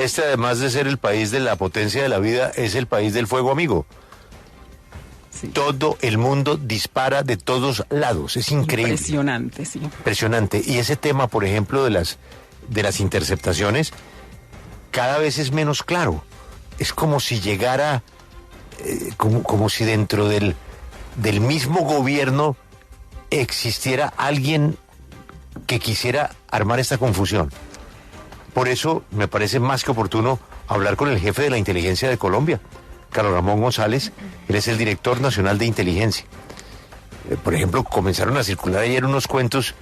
Este, además de ser el país de la potencia de la vida, es el país del fuego amigo. Sí. Todo el mundo dispara de todos lados, es increíble. Impresionante, sí. Impresionante. Y ese tema, por ejemplo, de las interceptaciones, cada vez es menos claro. Es como si llegara, como si dentro del mismo gobierno existiera alguien que quisiera armar esta confusión. Por eso me parece más que oportuno hablar con el jefe de la inteligencia de Colombia, Carlos Ramón González. Él es el director nacional de inteligencia. Por ejemplo, comenzaron a circular ayer unos cuentos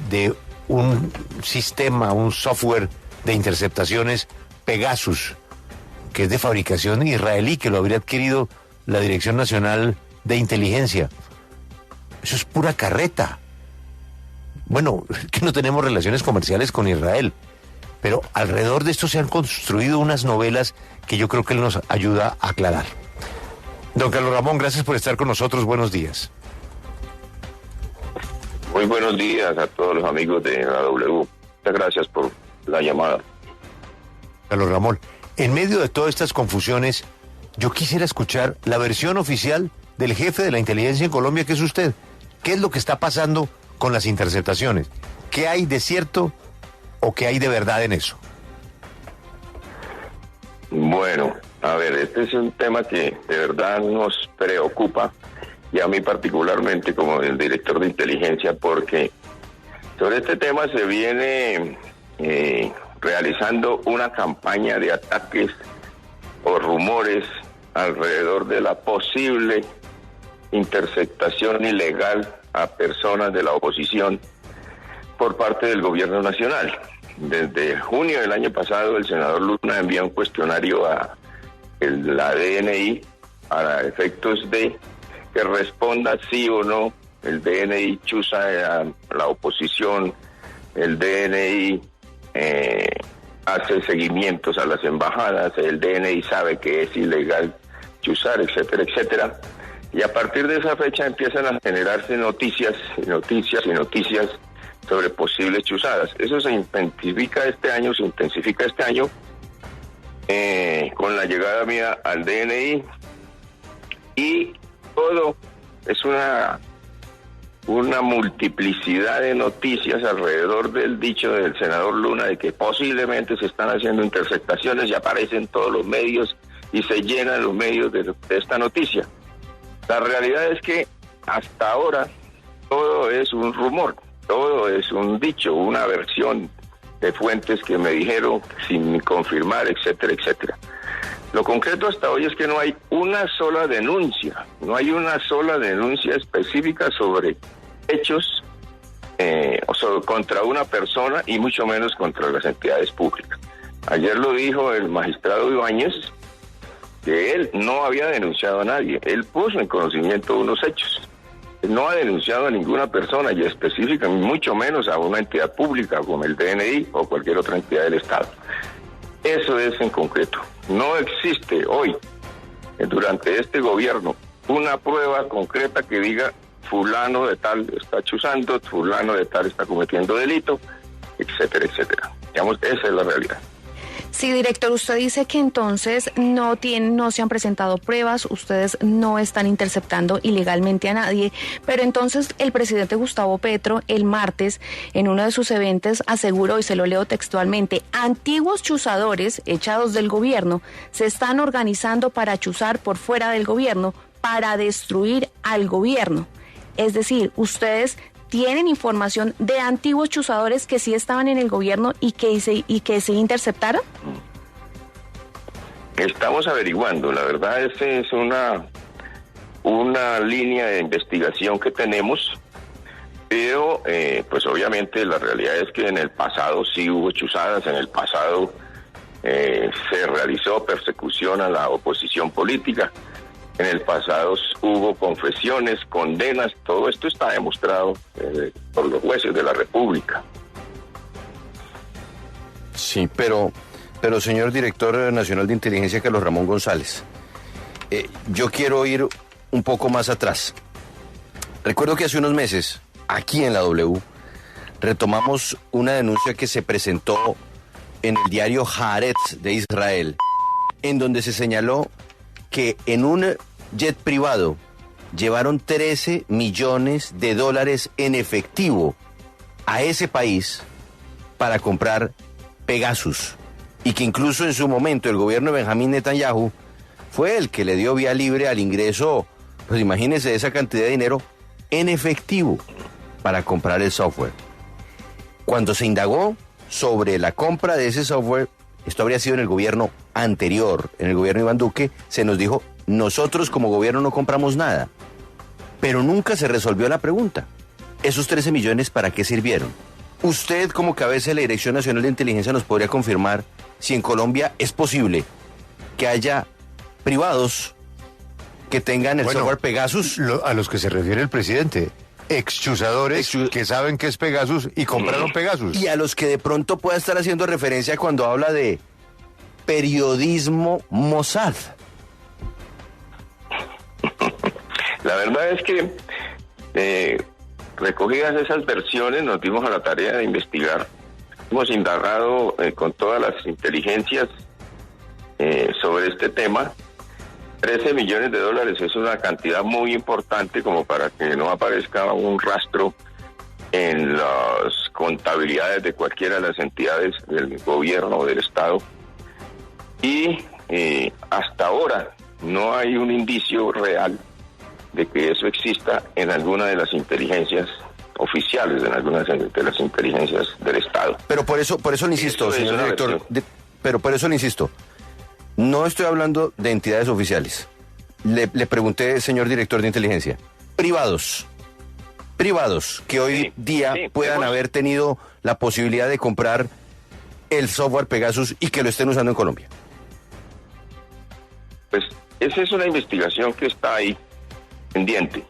de un sistema, un software de interceptaciones Pegasus, que es de fabricación israelí, que lo habría adquirido la Dirección Nacional de Inteligencia. Eso es pura carreta. Bueno, que no tenemos relaciones comerciales con Israel, pero alrededor de esto se han construido unas novelas que yo creo que él nos ayuda a aclarar. Don Carlos Ramón, gracias por estar con nosotros. Buenos días. Muy buenos días a todos los amigos de la W. Muchas gracias por la llamada. Carlos Ramón, en medio de todas estas confusiones, yo quisiera escuchar la versión oficial del jefe de la inteligencia en Colombia, que es usted. ¿Qué es lo que está pasando con las interceptaciones? ¿Qué hay de cierto o qué hay de verdad en eso? Bueno, a ver, este es un tema que de verdad nos preocupa, y a mí particularmente como el director de inteligencia, porque sobre este tema se viene realizando una campaña de ataques o rumores alrededor de la posible interceptación ilegal a personas de la oposición por parte del gobierno nacional. Desde junio del año pasado, el senador Luna envía un cuestionario a la DNI para efectos de que responda sí o no. El DNI chuza a la oposición, el DNI hace seguimientos a las embajadas, el DNI sabe que es ilegal chuzar, etcétera, etcétera. Y a partir de esa fecha empiezan a generarse noticias sobre posibles chuzadas. Eso se intensifica este año con la llegada mía al DNI, y todo es una multiplicidad de noticias alrededor del dicho del senador Luna de que posiblemente se están haciendo interceptaciones, y aparecen todos los medios y se llenan los medios de esta noticia. La realidad es que hasta ahora todo es un rumor, todo es un dicho, una versión de fuentes que me dijeron sin confirmar, etcétera, etcétera. Lo concreto hasta hoy es que no hay una sola denuncia específica sobre hechos contra una persona, y mucho menos contra las entidades públicas. Ayer lo dijo el magistrado Ibáñez, que él no había denunciado a nadie. Él puso en conocimiento unos hechos. Él no ha denunciado a ninguna persona, y específicamente mucho menos a una entidad pública como el DNI o cualquier otra entidad del Estado. Eso es en concreto. No existe hoy, durante este gobierno, una prueba concreta que diga fulano de tal está chuzando, fulano de tal está cometiendo delito, etcétera, etcétera. Digamos, esa es la realidad. Sí, director, usted dice que entonces no se han presentado pruebas, ustedes no están interceptando ilegalmente a nadie, pero entonces el presidente Gustavo Petro el martes en uno de sus eventos aseguró, y se lo leo textualmente: antiguos chuzadores echados del gobierno se están organizando para chuzar por fuera del gobierno, para destruir al gobierno. Es decir, ustedes ¿tienen información de antiguos chuzadores que sí estaban en el gobierno y que se interceptaron? Estamos averiguando, la verdad es una línea de investigación que tenemos, pero pues obviamente la realidad es que en el pasado sí hubo chuzadas, en el pasado se realizó persecución a la oposición política. En el pasado hubo confesiones, condenas, todo esto está demostrado por los jueces de la República. Sí, pero señor director nacional de inteligencia Carlos Ramón González, yo quiero ir un poco más atrás. Recuerdo que hace unos meses, aquí en la W, retomamos una denuncia que se presentó en el diario Haaretz de Israel, en donde se señaló que en un jet privado llevaron 13 millones de dólares en efectivo a ese país para comprar Pegasus, y que incluso en su momento el gobierno de Benjamín Netanyahu fue el que le dio vía libre al ingreso, pues imagínense esa cantidad de dinero en efectivo para comprar el software. Cuando se indagó sobre la compra de ese software, esto habría sido en el gobierno anterior, en el gobierno de Iván Duque, se nos dijo, nosotros como gobierno no compramos nada. Pero nunca se resolvió la pregunta. ¿Esos 13 millones para qué sirvieron? Usted, como cabeza de la Dirección Nacional de Inteligencia, nos podría confirmar si en Colombia es posible que haya privados que tengan el software Pegasus. A los que se refiere el presidente. Exchusadores que saben que es Pegasus y compraron Pegasus. Y a los que de pronto pueda estar haciendo referencia cuando habla de periodismo Mossad. La verdad es que recogidas esas versiones nos dimos a la tarea de investigar. Hemos indagado con todas las inteligencias sobre este tema. 13 millones de dólares es una cantidad muy importante como para que no aparezca un rastro en las contabilidades de cualquiera de las entidades del gobierno o del Estado. Y hasta ahora no hay un indicio real de que eso exista en alguna de las inteligencias oficiales, en algunas de las inteligencias del Estado. Pero por eso le insisto, señor director, pero por eso le insisto, no estoy hablando de entidades oficiales. Le pregunté, señor director de inteligencia, privados que hoy día puedan haber tenido la posibilidad de comprar el software Pegasus y que lo estén usando en Colombia. Pues esa es una investigación que está ahí pendiente.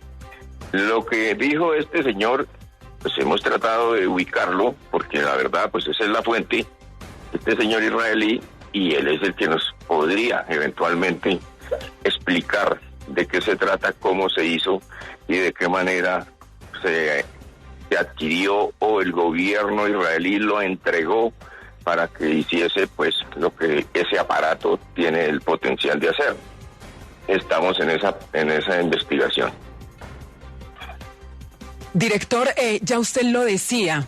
Lo que dijo este señor, pues hemos tratado de ubicarlo, porque la verdad, pues esa es la fuente, este señor israelí, y él es el que nos podría eventualmente explicar de qué se trata, cómo se hizo y de qué manera se adquirió o el gobierno israelí lo entregó para que hiciese pues lo que ese aparato tiene el potencial de hacer. Estamos en esa investigación. Director, ya usted lo decía,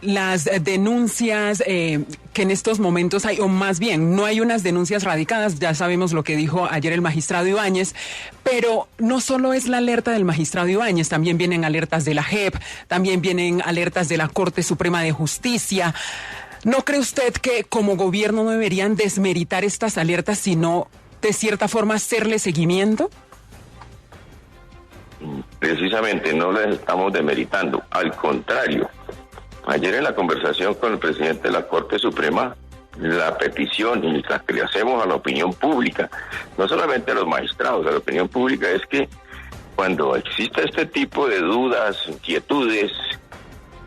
las denuncias que en estos momentos hay, o más bien, no hay unas denuncias radicadas, ya sabemos lo que dijo ayer el magistrado Ibáñez, pero no solo es la alerta del magistrado Ibáñez, también vienen alertas de la JEP, también vienen alertas de la Corte Suprema de Justicia. ¿No cree usted que como gobierno no deberían desmeritar estas alertas, sino de cierta forma hacerle seguimiento? Precisamente no les estamos demeritando, al contrario. Ayer en la conversación con el presidente de la Corte Suprema, la petición y la que le hacemos a la opinión pública, no solamente a los magistrados, a la opinión pública, es que cuando exista este tipo de dudas, inquietudes,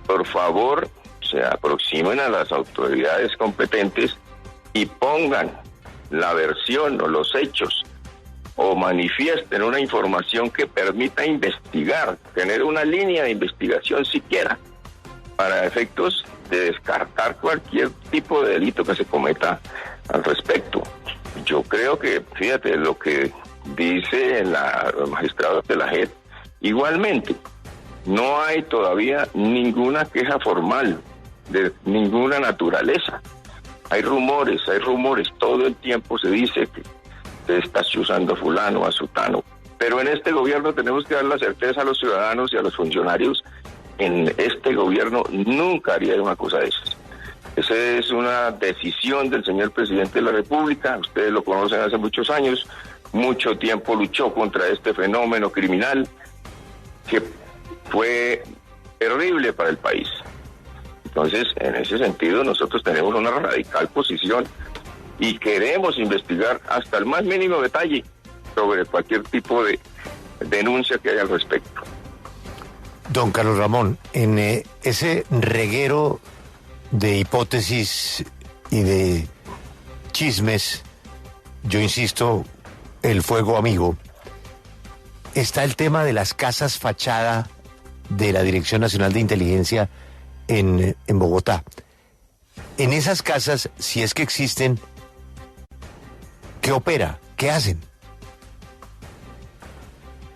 por favor se aproximen a las autoridades competentes y pongan la versión o los hechos o manifiesten una información que permita investigar, tener una línea de investigación siquiera, para efectos de descartar cualquier tipo de delito que se cometa al respecto. Yo creo que, fíjate, lo que dice los magistrados de la JEP, igualmente, no hay todavía ninguna queja formal de ninguna naturaleza. Hay rumores, todo el tiempo se dice que se está usando a fulano, a sutano, pero en este gobierno tenemos que dar la certeza a los ciudadanos y a los funcionarios. En este gobierno nunca haría una cosa de esas. Esa es una decisión del señor presidente de la República, ustedes lo conocen hace muchos años, mucho tiempo luchó contra este fenómeno criminal que fue terrible para el país. Entonces, en ese sentido, nosotros tenemos una radical posición y queremos investigar hasta el más mínimo detalle sobre cualquier tipo de denuncia que haya al respecto. Don Carlos Ramón, en ese reguero de hipótesis y de chismes, yo insisto, el fuego amigo, está el tema de las casas fachada de la Dirección Nacional de Inteligencia en Bogotá. En esas casas, si es que existen, ¿qué opera? ¿Qué hacen?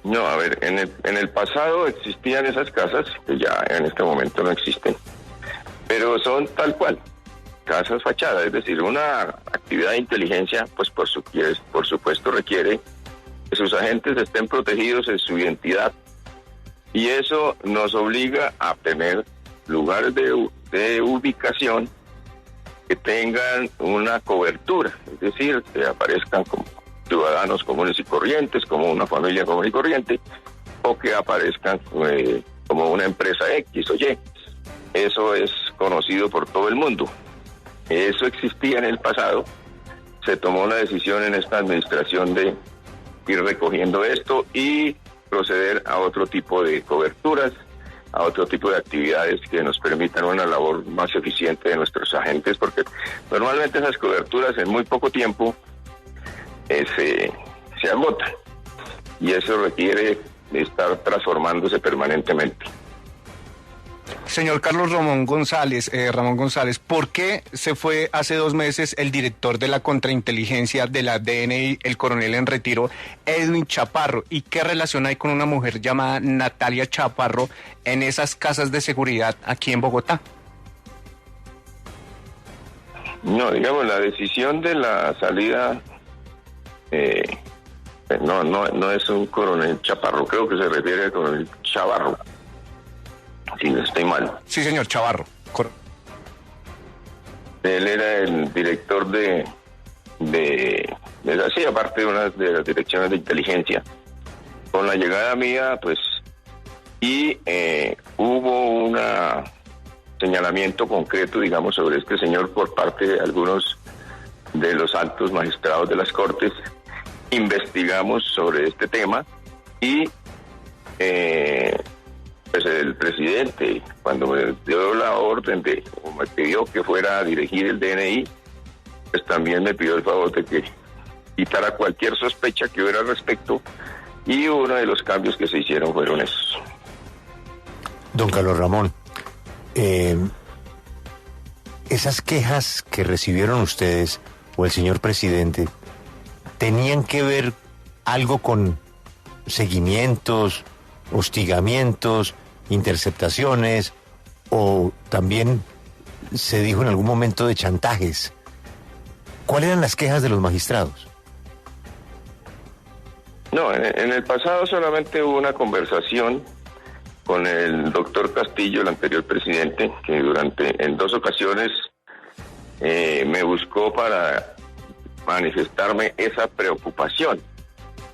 No, a ver, en el pasado existían esas casas, que ya en este momento no existen, pero son tal cual, casas fachadas, es decir, una actividad de inteligencia, pues por supuesto requiere que sus agentes estén protegidos en su identidad, y eso nos obliga a tener lugares de ubicación que tengan una cobertura, es decir, que aparezcan como ciudadanos comunes y corrientes, como una familia común y corriente, o que aparezcan como una empresa X o Y. Eso es conocido por todo el mundo. Eso existía en el pasado. Se tomó la decisión en esta administración de ir recogiendo esto y proceder a otro tipo de coberturas, a otro tipo de actividades que nos permitan una labor más eficiente de nuestros agentes, porque normalmente esas coberturas en muy poco tiempo se agotan, y eso requiere estar transformándose permanentemente. Señor Carlos Ramón González, ¿por qué se fue hace 2 meses el director de la contrainteligencia de la DNI, el coronel en retiro, Edwin Chaparro? ¿Y qué relación hay con una mujer llamada Natalia Chaparro en esas casas de seguridad aquí en Bogotá? No, digamos, la decisión de la salida no es un coronel Chaparro, creo que se refiere al coronel Chavarro, si no estoy mal. Sí, señor, Chavarro. Él era el director sí, aparte de una de las direcciones de inteligencia. Con la llegada mía, pues, hubo un señalamiento concreto, digamos, sobre este señor por parte de algunos de los altos magistrados de las Cortes. Investigamos sobre este tema y pues el presidente, cuando me dio la orden o me pidió que fuera a dirigir el DNI, pues también me pidió el favor de que quitara cualquier sospecha que hubiera al respecto, y uno de los cambios que se hicieron fueron esos. Don Carlos Ramón, esas quejas que recibieron ustedes o el señor presidente, ¿tenían que ver algo con seguimientos, hostigamientos, interceptaciones, o también se dijo en algún momento de chantajes? ¿Cuáles eran las quejas de los magistrados? No, en el pasado solamente hubo una conversación con el doctor Castillo, el anterior presidente, que en 2 ocasiones me buscó para manifestarme esa preocupación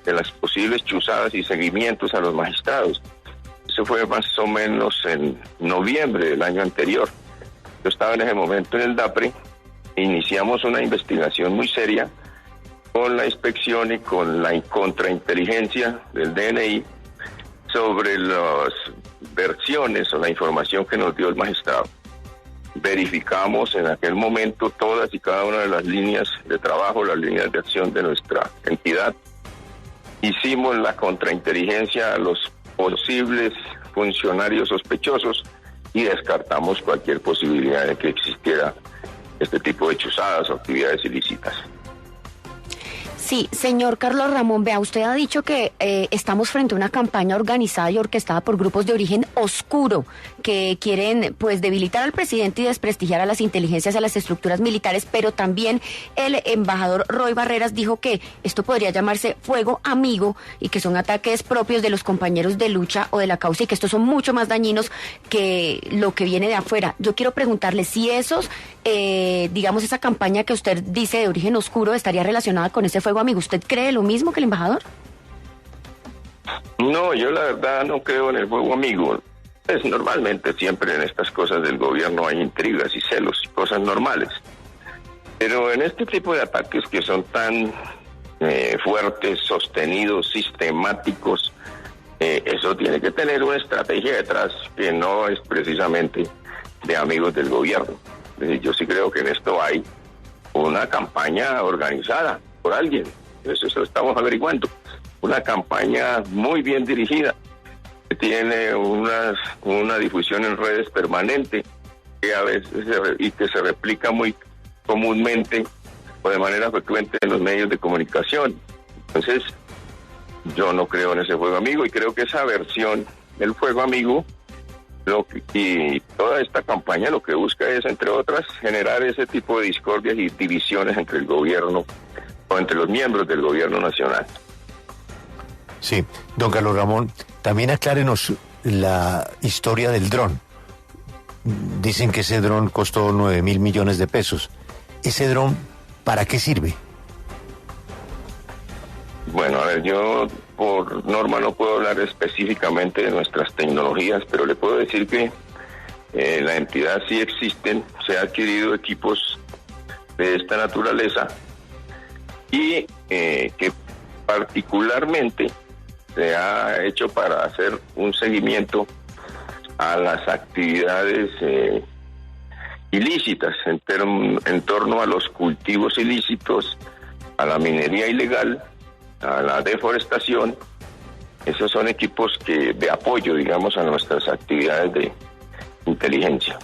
de las posibles chuzadas y seguimientos a los magistrados. Eso fue más o menos en noviembre del año anterior. Yo estaba en ese momento en el DAPRE, iniciamos una investigación muy seria con la inspección y con la contrainteligencia del DNI sobre las versiones o la información que nos dio el magistrado. Verificamos en aquel momento todas y cada una de las líneas de trabajo, las líneas de acción de nuestra entidad. Hicimos la contrainteligencia a los posibles funcionarios sospechosos y descartamos cualquier posibilidad de que existiera este tipo de chuzadas o actividades ilícitas. Sí, señor Carlos Ramón, vea, usted ha dicho que estamos frente a una campaña organizada y orquestada por grupos de origen oscuro que quieren, pues, debilitar al presidente y desprestigiar a las inteligencias y a las estructuras militares, pero también el embajador Roy Barreras dijo que esto podría llamarse fuego amigo y que son ataques propios de los compañeros de lucha o de la causa y que estos son mucho más dañinos que lo que viene de afuera. Yo quiero preguntarle si digamos, esa campaña que usted dice de origen oscuro estaría relacionada con ese fuego amigo. ¿Usted cree lo mismo que el embajador? No, yo la verdad no creo en el fuego amigo. Pues normalmente siempre en estas cosas del gobierno hay intrigas y celos y cosas normales. Pero en este tipo de ataques que son tan fuertes, sostenidos, sistemáticos, eso tiene que tener una estrategia detrás que no es precisamente de amigos del gobierno. Yo sí creo que en esto hay una campaña organizada por alguien. Eso lo estamos averiguando. Una campaña muy bien dirigida, que tiene una difusión en redes permanente que a veces y que se replica muy comúnmente o de manera frecuente en los medios de comunicación. Entonces, yo no creo en ese juego amigo y creo que esa versión del juego amigo y toda esta campaña lo que busca es, entre otras, generar ese tipo de discordias y divisiones entre el gobierno o entre los miembros del gobierno nacional. Sí, don Carlos Ramón, también aclárenos la historia del dron. Dicen que ese dron costó 9.000 millones de pesos. ¿Ese dron para qué sirve? Bueno, a ver, yo por norma no puedo hablar específicamente de nuestras tecnologías, pero le puedo decir que la entidad sí existen, se han adquirido equipos de esta naturaleza y que particularmente se ha hecho para hacer un seguimiento a las actividades ilícitas en torno a los cultivos ilícitos, a la minería ilegal, a la deforestación. Esos son equipos de apoyo, digamos, a nuestras actividades de inteligencia.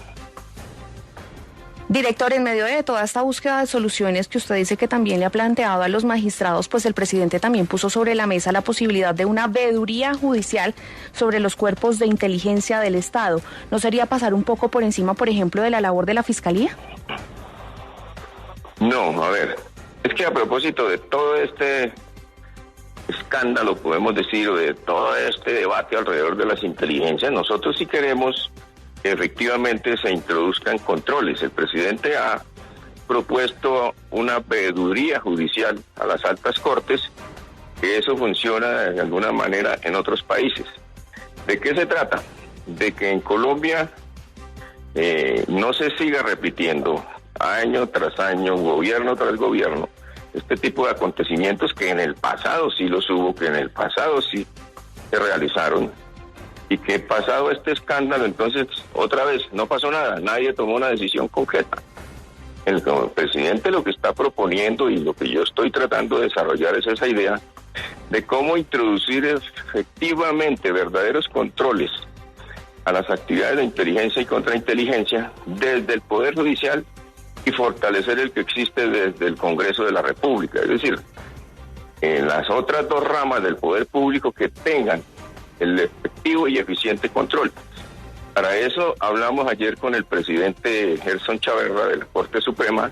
Director, en medio de toda esta búsqueda de soluciones que usted dice que también le ha planteado a los magistrados, pues el presidente también puso sobre la mesa la posibilidad de una veeduría judicial sobre los cuerpos de inteligencia del Estado. ¿No sería pasar un poco por encima, por ejemplo, de la labor de la Fiscalía? No, a ver, es que a propósito de todo este escándalo, podemos decir, o de todo este debate alrededor de las inteligencias, nosotros sí queremos que efectivamente se introduzcan controles. El presidente ha propuesto una veeduría judicial a las altas cortes, que eso funciona de alguna manera en otros países. ¿De qué se trata? De que en Colombia no se siga repitiendo año tras año, gobierno tras gobierno, este tipo de acontecimientos que en el pasado sí los hubo, que en el pasado sí se realizaron, y que pasado este escándalo, entonces otra vez no pasó nada, nadie tomó una decisión concreta. El presidente lo que está proponiendo y lo que yo estoy tratando de desarrollar es esa idea de cómo introducir efectivamente verdaderos controles a las actividades de inteligencia y contrainteligencia desde el Poder Judicial y fortalecer el que existe desde el Congreso de la República. Es decir, en las otras dos ramas del poder público que tengan el efectivo y eficiente control. Para eso hablamos ayer con el presidente Gerson Chaverra de la Corte Suprema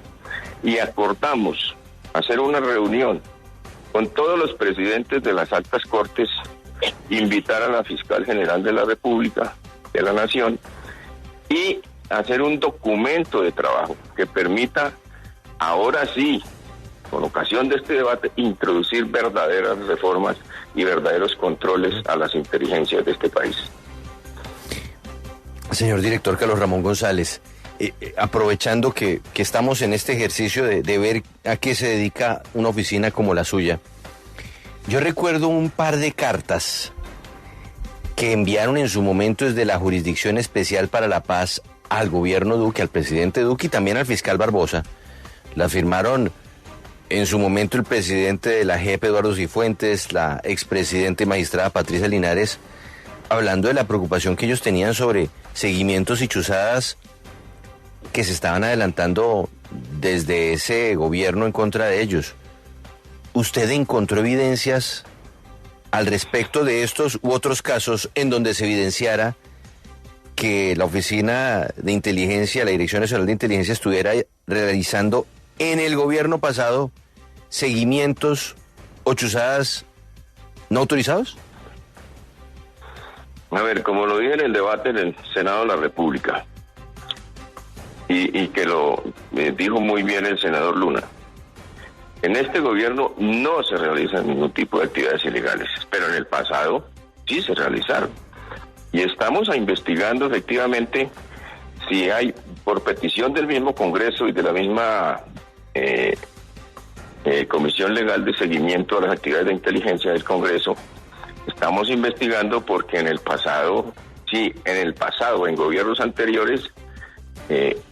y acordamos hacer una reunión con todos los presidentes de las altas cortes, invitar a la fiscal general de la República, de la Nación, y hacer un documento de trabajo que permita, ahora sí, con ocasión de este debate, introducir verdaderas reformas y verdaderos controles a las inteligencias de este país. Señor director Carlos Ramón González, aprovechando que estamos en este ejercicio de ver a qué se dedica una oficina como la suya, yo recuerdo un par de cartas que enviaron en su momento desde la Jurisdicción Especial para la Paz al gobierno Duque, al presidente Duque y también al fiscal Barbosa. La firmaron en su momento el presidente de la JEP, Eduardo Cifuentes, la expresidenta y magistrada Patricia Linares, hablando de la preocupación que ellos tenían sobre seguimientos y chuzadas que se estaban adelantando desde ese gobierno en contra de ellos. ¿Usted encontró evidencias al respecto de estos u otros casos en donde se evidenciara que la Oficina de Inteligencia, la Dirección Nacional de Inteligencia, estuviera realizando en el gobierno pasado seguimientos o chuzadas no autorizados? A ver, como lo dije en el debate en el Senado de la República, y que lo dijo muy bien el senador Luna, en este gobierno no se realizan ningún tipo de actividades ilegales, pero en el pasado sí se realizaron. Y estamos investigando efectivamente si hay, por petición del mismo Congreso y de la misma Comisión Legal de Seguimiento a las Actividades de Inteligencia del Congreso, estamos investigando porque en el pasado, en gobiernos anteriores,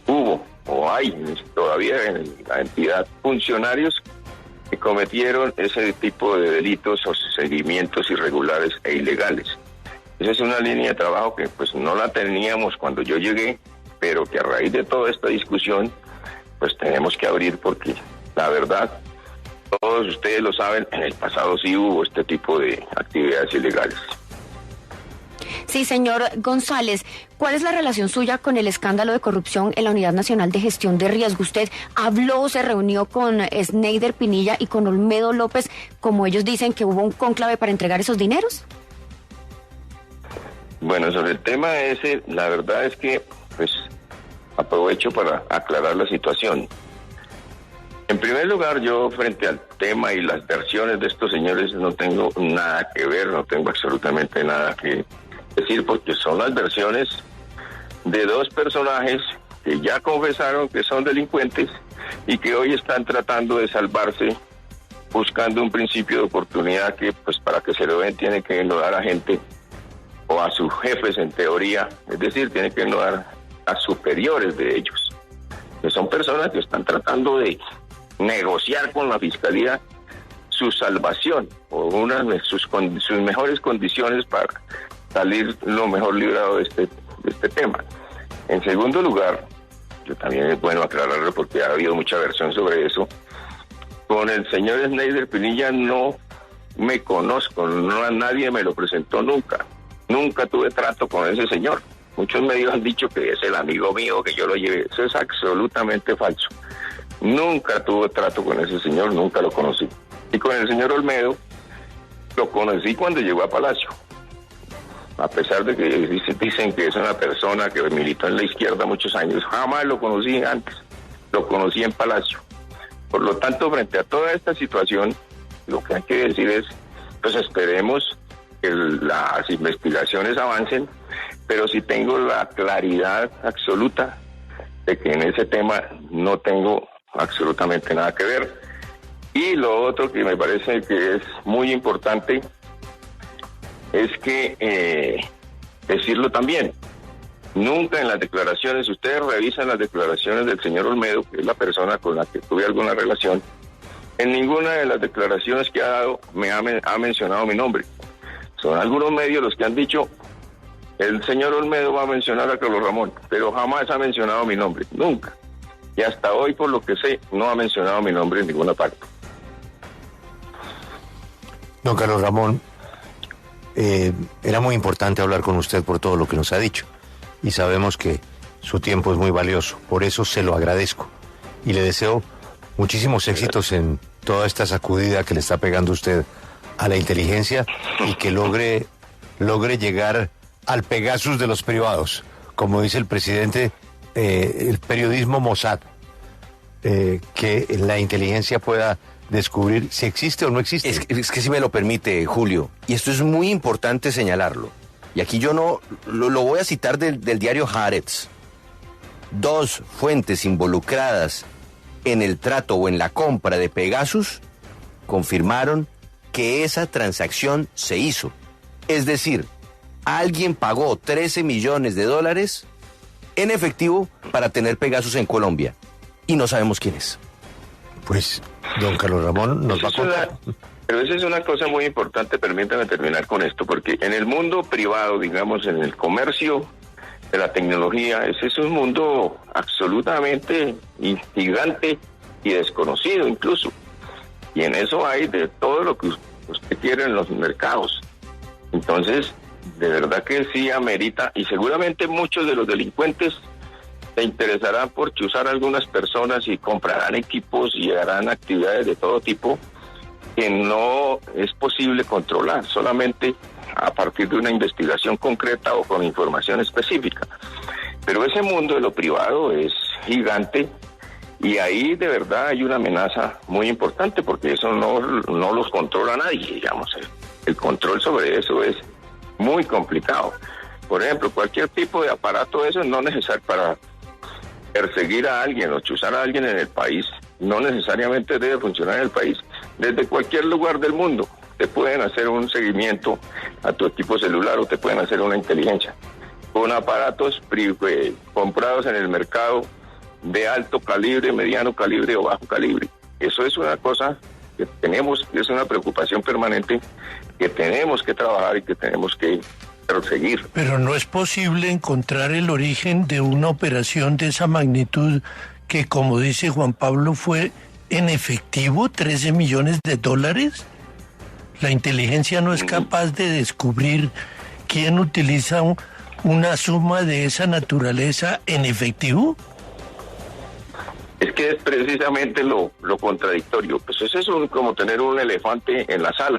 hubo o hay todavía en la entidad funcionarios que cometieron ese tipo de delitos o seguimientos irregulares e ilegales. Esa es una línea de trabajo que pues no la teníamos cuando yo llegué pero que a raíz de toda esta discusión, pues tenemos que abrir porque la verdad, todos ustedes lo saben, en el pasado sí hubo este tipo de actividades ilegales. Sí, señor González, ¿cuál es la relación suya con el escándalo de corrupción en la Unidad Nacional de Gestión de Riesgo? ¿Usted habló, se reunió con Sneider Pinilla y con Olmedo López, como ellos dicen que hubo un cónclave para entregar esos dineros? Bueno, sobre el tema ese, la verdad es que, pues, aprovecho para aclarar la situación. En primer lugar, yo frente al tema y las versiones de estos señores no tengo nada que ver, no tengo absolutamente nada que decir, porque son las versiones de dos personajes que ya confesaron que son delincuentes y que hoy están tratando de salvarse buscando un principio de oportunidad que, pues, para que se lo den tienen que enlodar a gente o a sus jefes en teoría, es decir, tienen que enlodar a superiores de ellos, que son personas que están tratando de negociar con la fiscalía su salvación o una de sus mejores condiciones para salir lo mejor librado de este tema. En segundo lugar, yo también es bueno aclararlo porque ha habido mucha versión sobre eso, con el señor Sneider Pinilla no me conozco, no a nadie me lo presentó nunca tuve trato con ese señor. Muchos medios han dicho que es el amigo mío, que yo lo llevé, eso es absolutamente falso. Nunca tuve trato con ese señor, nunca lo conocí. Y con el señor Olmedo lo conocí cuando llegó a Palacio. A pesar de que dicen que es una persona que militó en la izquierda muchos años, jamás lo conocí antes, lo conocí en Palacio. Por lo tanto, frente a toda esta situación, lo que hay que decir es, pues esperemos que las investigaciones avancen, pero sí tengo la claridad absoluta de que en ese tema no tengo absolutamente nada que ver. Y lo otro que me parece que es muy importante es que decirlo también, nunca en las declaraciones, ustedes revisan las declaraciones del señor Olmedo, que es la persona con la que tuve alguna relación, en ninguna de las declaraciones que ha dado me ha mencionado mi nombre. Son algunos medios los que han dicho, el señor Olmedo va a mencionar a Carlos Ramón, pero jamás ha mencionado mi nombre, nunca. Y hasta hoy, por lo que sé, no ha mencionado mi nombre en ninguna parte. Don Carlos Ramón, era muy importante hablar con usted por todo lo que nos ha dicho. Y sabemos que su tiempo es muy valioso, por eso se lo agradezco. Y le deseo muchísimos éxitos en toda esta sacudida que le está pegando usted a la inteligencia y que logre llegar al Pegasus de los privados, como dice el presidente, el periodismo Mossad, que la inteligencia pueda descubrir si existe o no existe. Es que si me lo permite, Julio, y esto es muy importante señalarlo, y aquí yo no lo voy a citar del diario Haaretz. Dos fuentes involucradas en el trato o en la compra de Pegasus confirmaron que esa transacción se hizo. Es decir, alguien pagó $13 millones en efectivo para tener Pegasus en Colombia. Y no sabemos quién es. Pues, don Carlos Ramón nos va a contar. Pero esa es una cosa muy importante, permítame terminar con esto, porque en el mundo privado, digamos, en el comercio de la tecnología, ese es un mundo absolutamente gigante y desconocido incluso. Y en eso hay de todo lo que usted quiere en los mercados. Entonces, de verdad que sí amerita, y seguramente muchos de los delincuentes se interesarán por chuzar a algunas personas y comprarán equipos y harán actividades de todo tipo que no es posible controlar, solamente a partir de una investigación concreta o con información específica. Pero ese mundo de lo privado es gigante y ahí de verdad hay una amenaza muy importante porque eso no los controla nadie, digamos. El control sobre eso es muy complicado. Por ejemplo, cualquier tipo de aparato de eso no es necesario para perseguir a alguien o chuzar a alguien en el país, no necesariamente debe funcionar en el país. Desde cualquier lugar del mundo te pueden hacer un seguimiento a tu equipo celular o te pueden hacer una inteligencia con aparatos comprados en el mercado de alto calibre, mediano calibre o bajo calibre. Eso es una cosa que tenemos, es una preocupación permanente que tenemos que trabajar y que tenemos que perseguir. Pero no es posible encontrar el origen de una operación de esa magnitud que, como dice Juan Pablo, fue en efectivo, 13 millones de dólares. La inteligencia no es capaz de descubrir quién utiliza una suma de esa naturaleza en efectivo. Es que es precisamente lo contradictorio. Pues eso es como tener un elefante en la sala.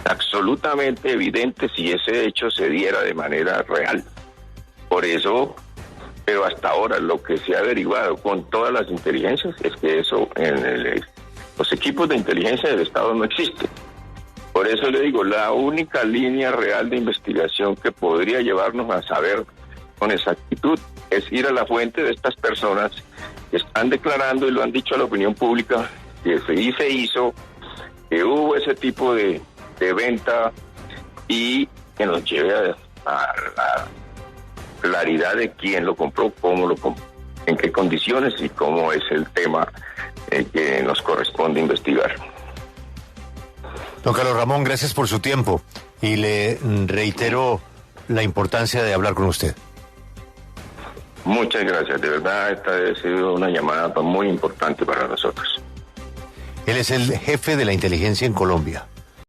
Absolutamente evidente si ese hecho se diera de manera real. Por eso, pero hasta ahora lo que se ha derivado con todas las inteligencias es que eso en los equipos de inteligencia del Estado no existe. Por eso le digo, la única línea real de investigación que podría llevarnos a saber con exactitud es ir a la fuente de estas personas que están declarando y lo han dicho a la opinión pública que se hizo, que hubo ese tipo de venta y que nos lleve a la claridad de quién lo compró, cómo lo compró, en qué condiciones y cómo es el tema que nos corresponde investigar. Don Carlos Ramón, gracias por su tiempo y le reitero la importancia de hablar con usted. Muchas gracias, de verdad esta ha sido una llamada muy importante para nosotros. Él es el jefe de la inteligencia en Colombia.